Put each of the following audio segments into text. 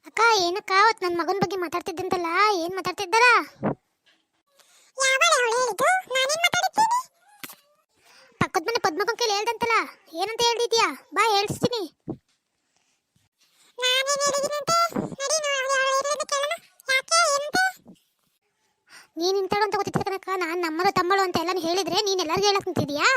ಅಕ್ಕ ಏನಕ್ಕ ಅವತ್ತು ನನ್ನ ಮಗನ ಬಗ್ಗೆ ಮಾತಾಡ್ತಿದ್ದಂತಲ್ಲ ಏನು ಮಾತಾಡ್ತಿದ್ದಾರ? ಪಕ್ಕದ ಮನೆ ಪದ್ಮಕ್ಕನ ಕೈಲಿ ಹೇಳ್ದಂತಲ್ಲ, ಏನಂತ ಹೇಳಿದ್ಯಾ? ಬಾ ಹೇಳ್ಸ್ತೀನಿ. ನೀನು ಇಂತಾಳು ಅಂತ ಗೊತ್ತಿತ್ತು ಕಣಕ್ಕ. ನಾನು ನಮ್ಮರು ತಮ್ಮಳು ಅಂತ ಎಲ್ಲ ಹೇಳಿದ್ರೆ ನೀನು ಎಲ್ಲರಿಗೂ ಹೇಳಕ್ ನಿಂತಿದ್ಯಾ?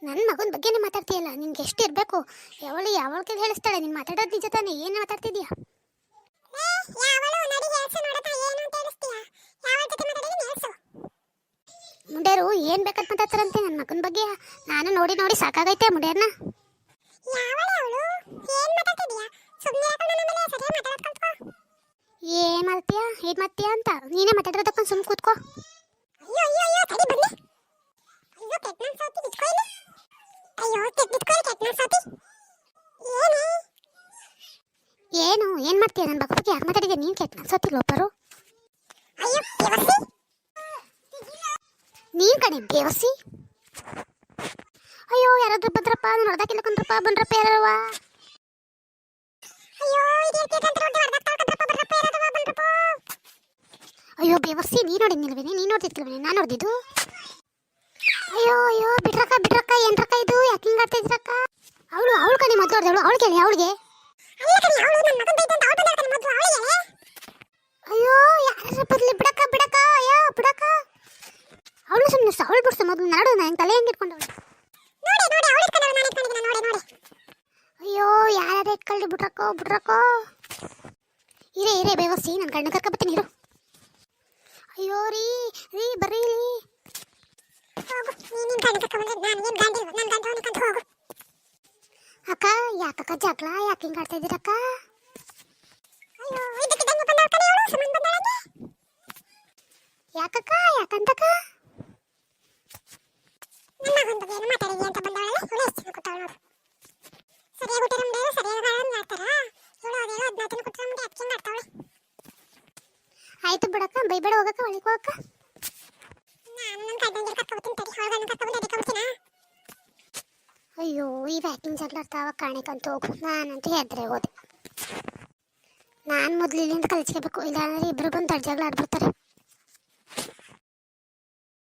ನನ್ನ ಮಗನ ಬಗ್ಗೆನೇ ಮಾತಾಡ್ತೀಯಲ್ಲ, ನಿನ್ಗೆ ಎಷ್ಟು ಇರಬೇಕು? ಯಾವಳ ಕೈಲಿ ಹೇಳಿಸ್ತಾಳೆ? ನೀನು ಮಾತಾಡೋದು ನಿಜ ತಾನೆ? ಏನು ಮಾತಾಡ್ತಿದ್ಯಾ? ಮುಂಡೇರು ಏನು ಬೇಕಂತ ಮಾತಾಡ್ತಾರಂತೆ ನನ್ನ ಮಗನ ಬಗ್ಗೆ. ನಾನು ನೋಡಿ ನೋಡಿ ಸಾಕಾಗೈತೆ ಮುಂಡೇರ್ನ. ಏನ್ ಮಾಡ್ತೀಯಾ ಅಂತ ನೀನೇ ಮಾತಾಡಿರೋದಕ್ಕೊಂದು ಸುಮ್ ಕೂತ್ಕೋ. ಏನ್ ಮಾಡ್ತೀಯ? ನನ್ನ ಬಗ್ಗೆ ಯಾಕೆ ಮಾತಾಡಿದ್ಯಾ? ನೀನ್ ಕೆಟ್ಟ ಅನ್ಸೋತಿಲ್ಲ ಒಬ್ಬರು. ನೀನ್ ಕಣೆ ಬೇವಸಿ. ಅಯ್ಯೋ ಯಾರಾದ್ರೂ ಬಂದ್ರಪ್ಪ, ನಾನು ಹೊಡೆದಾಕಿಲ್ಲ ಕೊಂಡ್ರಪ್ಪ. ಬಂದ್ರಪ್ಪ ಯಾರವ? ಅಯ್ಯೋ ಬೇವಸಿ, ನೀ ನೋಡಿದ್ನಿಲ್ವೇನೆ? ನೀನ್ ನೋಡ್ತಿದ್ಲ್ವೇನೆ? ನಾನು ನೋಡ್ದಿದ್ದು. ಅಯ್ಯೋ ಬಿಡ್ರಕ್ಕ ಏನ್ರಕ್ಕ ಇದು? ಯಾಕೆ ಹಿಂಗ್ ಆಡ್ತಾ ಇದ್ರಕ್ಕ? ಅವಳು ಕಣೆ ಮೊದ್ಲು ಹೊಡೆದವಳು. ಅವಳು ಕೇಳಿ ಅವಳಿಗೆ. ಅಯ್ಯೋ ಯಾರ ಬದ್ಲಿ ಬಿಡಕ್ಕ. ಅಯ್ಯೋ ಬಿಡಕ್ಕ. ಅವಳು ಸುಮ್ಮನೆ ಅವಳು ಬಿಡ್ಸ ಮೊದಲು. ನಾಡು ನಂಗೆ ತಲೆ ಹೆಂಗೆ ಇಟ್ಕೊಂಡವಳು. ಅಯ್ಯೋ ಯಾರು ಇಟ್ಕೊಳ್ಳಿ. ಬಿಡ್ರಕ್ಕೋ. ಇರೇ ಬೇವಸಿ, ನನ್ನ ಗಂಡ ಕರ್ಕೊಬತ್ತೀನಿ ಇರು. ಅಯ್ಯೋ ರೀ ಬರ್ರಿ ಇಲ್ಲಿ. ಅಕ್ಕ ಯಾಕಕ್ಕ ಜಗಳ? ಯಾಕೆ ಹಿಂಗೆ ಆಡ್ತಾ ಇದ್ದೀರಕ್ಕ? ಯಾಕಂತಕ್ಕ? ಆಯ್ತು ಬಿಡಕ್ಕ, ಬೈಬೇಡ. ಹೋಗಕ್ಕ, ಒಳಗೆ ಹೋಗಕ್ಕ. ಅಯ್ಯೋ ಈ ವ್ಯಾಕಿಂಗ್ ಜಗಳ ಆಡ್ತಾವ ಕಾಣಿಕಂತ ಹೋಗು. ನಾನಂತೂ ಹೆದ್ರೆ ಹೋದೆ. ನಾನು ಮೊದಲು ಇಲ್ಲಿಂದ ಕಲಿಸ್ಕೋಬೇಕು, ಇಲ್ಲಾಂದ್ರೆ ಇಬ್ಬರು ಬಂದು ಜಗಳ ಆಡ್ಬಿಡ್ತಾರೆ.